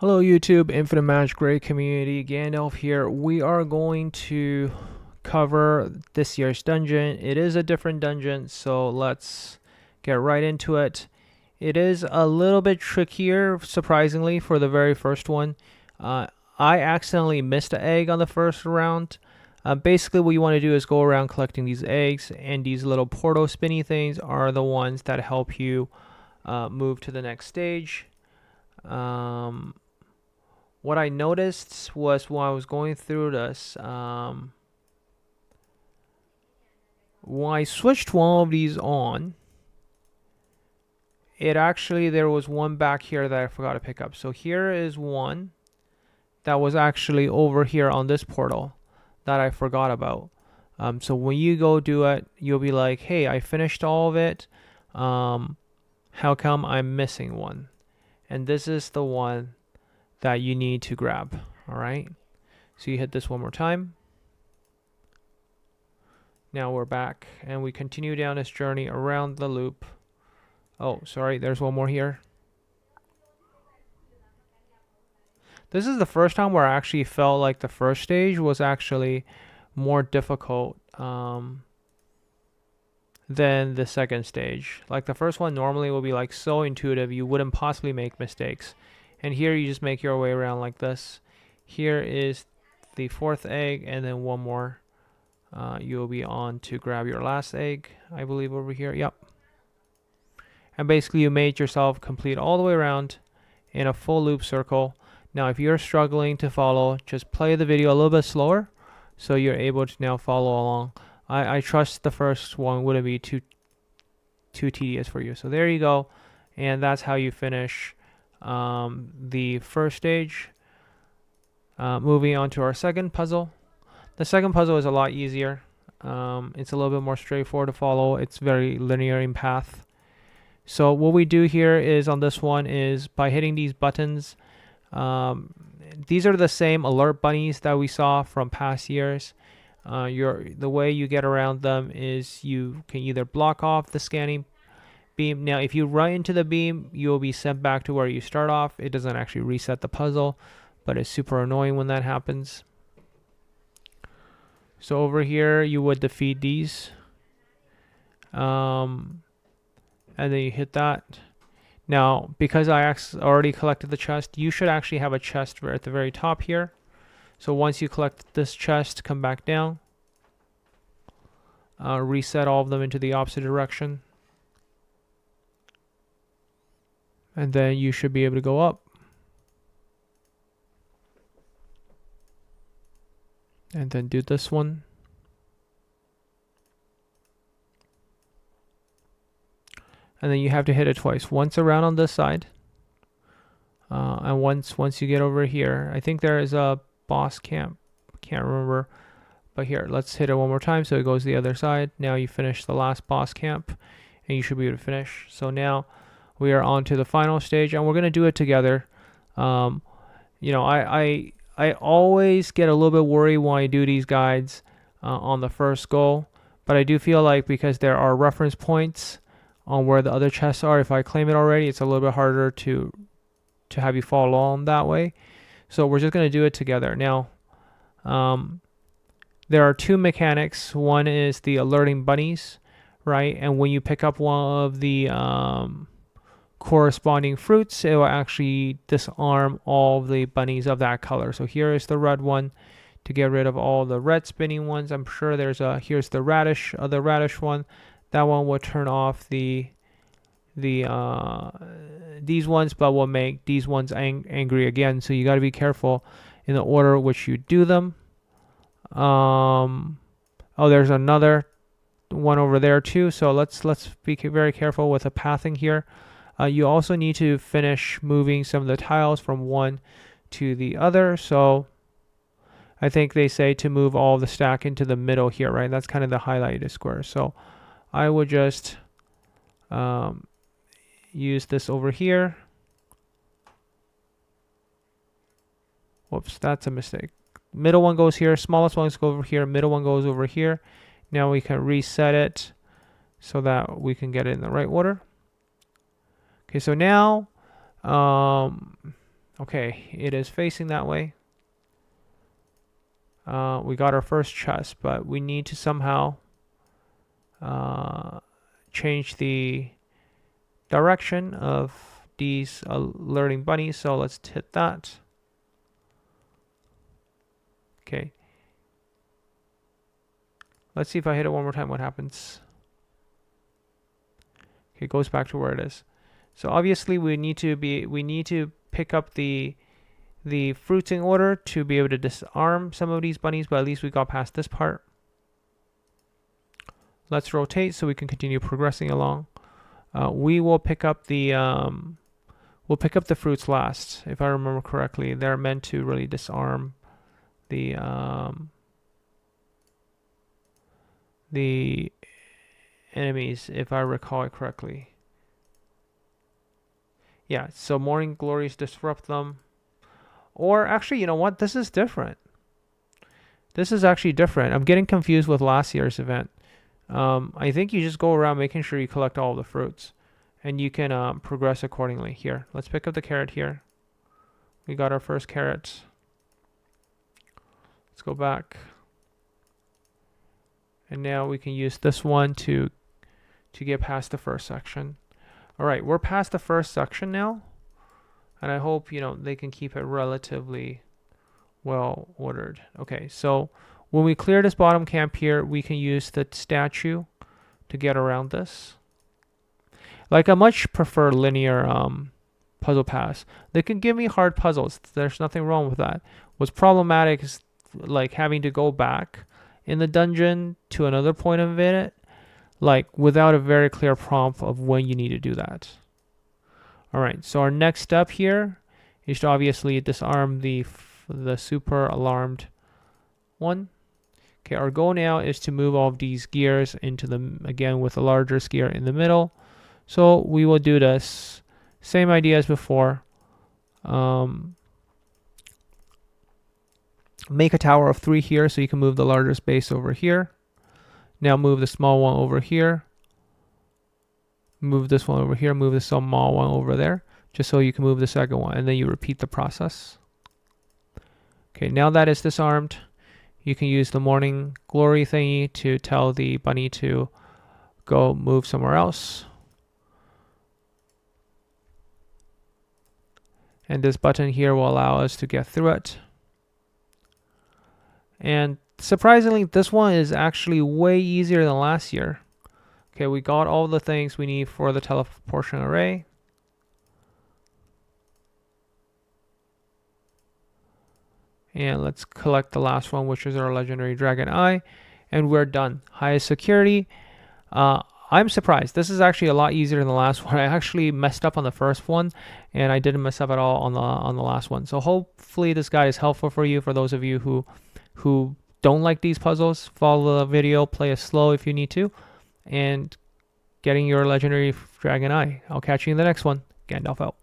Hello YouTube, Infinite Magicraid community, Gandalf here. We are going to cover this year's dungeon. It is a different dungeon, so let's get right into it. It is a little bit trickier, surprisingly, for the very first one. I accidentally missed an egg on the first round. Basically, what you want to do is go around collecting these eggs, and these little portal spinny things are the ones that help you move to the next stage. What I noticed was when I was going through this, when I switched one of these on, there was one back here that I forgot to pick up. So here is one that was actually over here on this portal that I forgot about. So when you go do it, you'll be like, hey, I finished all of it. How come I'm missing one? And this is the one that you need to grab. All right. So you hit this one more time. Now we're back and we continue down this journey around the loop. Oh, sorry, there's one more here. This is the first time where I actually felt like the first stage was actually more difficult than the second stage. Like the first one normally will be like so intuitive, you wouldn't possibly make mistakes. And here you just make your way around like this. Here is the fourth egg, and then one more. You'll be on to grab your last egg, I believe, over here. Yep. And basically you made yourself complete all the way around in a full loop circle. Now if you're struggling to follow, just play the video a little bit slower so you're able to now follow along. I trust the first one wouldn't be too tedious for you. So there you go, and that's how you finish the first stage. Moving on to our second puzzle. The second puzzle is a lot easier. It's a little bit more straightforward to follow. It's very linear in path. So what we do here is on this one is by hitting these buttons. These are the same alert bunnies that we saw from past years. The way you get around them is you can either block off the scanning beam. Now if you run into the beam, you'll be sent back to where you start off. It doesn't actually reset the puzzle, but it's super annoying when that happens. So over here you would defeat these, and then you hit that. Now because I already collected the chest, you should actually have a chest right at the very top here. So once you collect this chest, come back down, reset all of them into the opposite direction, and then you should be able to go up. And then do this one. And then you have to hit it twice. Once around on this side. And once you get over here. I think there is a boss camp. Can't remember. But here, let's hit it one more time so it goes the other side. Now you finish the last boss camp. And you should be able to finish. So now we are on to the final stage. And we're going to do it together. You know, I always get a little bit worried when I do these guides on the first go, but I do feel like because there are reference points on where the other chests are, if I claim it already, it's a little bit harder to have you follow along that way. So we're just going to do it together. Now, there are two mechanics. One is the alerting bunnies, right? And when you pick up one of the corresponding fruits, it will actually disarm all the bunnies of that color. So here is the red one to get rid of all the red spinning ones. I'm sure here's the radish one. That one will turn off these ones, but will make these ones angry again. So you got to be careful in the order which you do them. Oh, there's another one over there too. So let's be very careful with the pathing here. You also need to finish moving some of the tiles from one to the other. So I think they say to move all the stack into the middle here, right? That's kind of the highlighted square. So I would just use this over here. Whoops, that's a mistake. Middle one goes here, smallest ones go over here, middle one goes over here. Now we can reset it so that we can get it in the right order. Okay, so now, what we're going to do is we're going to go ahead and finish this. So now, because I already collected the chest, you should actually have a chest right at the very top here. So once you collect this chest, come back down, Okay, it is facing that way. We got our first chest, but we need to somehow change the direction of these alerting bunnies. So let's hit that. Okay. Let's see if I hit it one more time, what happens. Okay, it goes back to where it is. So obviously we need to pick up the fruits in order to be able to disarm some of these bunnies, but at least we got past this part. Let's rotate so we can continue progressing along. We will pick up the fruits last, if I remember correctly. They're meant to really disarm the enemies, if I recall it correctly. Yeah, so morning glories disrupt them. Or actually, you know what? This is different. This is actually different. I'm getting confused with last year's event. I think you just go around making sure you collect all the fruits. And you can progress accordingly. Here, let's pick up the carrot here. We got our first carrot. Let's go back. And now we can use this one to get past the first section. All right, we're past the first section now. And I hope, you know, they can keep it relatively well ordered. Okay, so when we clear this bottom camp here, we can use the statue to get around this. Like, I much prefer linear puzzle paths. They can give me hard puzzles. There's nothing wrong with that. What's problematic is like having to go back in the dungeon to another point of it, like without a very clear prompt of when you need to do that. All right, so our next step here is to obviously disarm the super alarmed one. Okay, our goal now is to move all of these gears into the, again, with a larger gear in the middle. So we will do this same idea as before. Make a tower of 3 here so you can move the larger space over here. Now move the small one over here. Move this one over here. Move the small one over there, just so you can move the second one, and then you repeat the process. Okay, now that it's disarmed, you can use the morning glory thingy to tell the bunny to go move somewhere else. And this button here will allow us to get through it. And surprisingly, this one is actually way easier than last year. Okay, we got all the things we need for the teleportation array. And let's collect the last one, which is our legendary dragon eye. And we're done. Highest security. I'm surprised. This is actually a lot easier than the last one. I actually messed up on the first one, and I didn't mess up at all on the last one. So hopefully this guide is helpful for you. For those of you who don't like these puzzles, follow the video, play it slow if you need to, and getting your legendary dragon eye. I'll catch you in the next one. Gandalf out.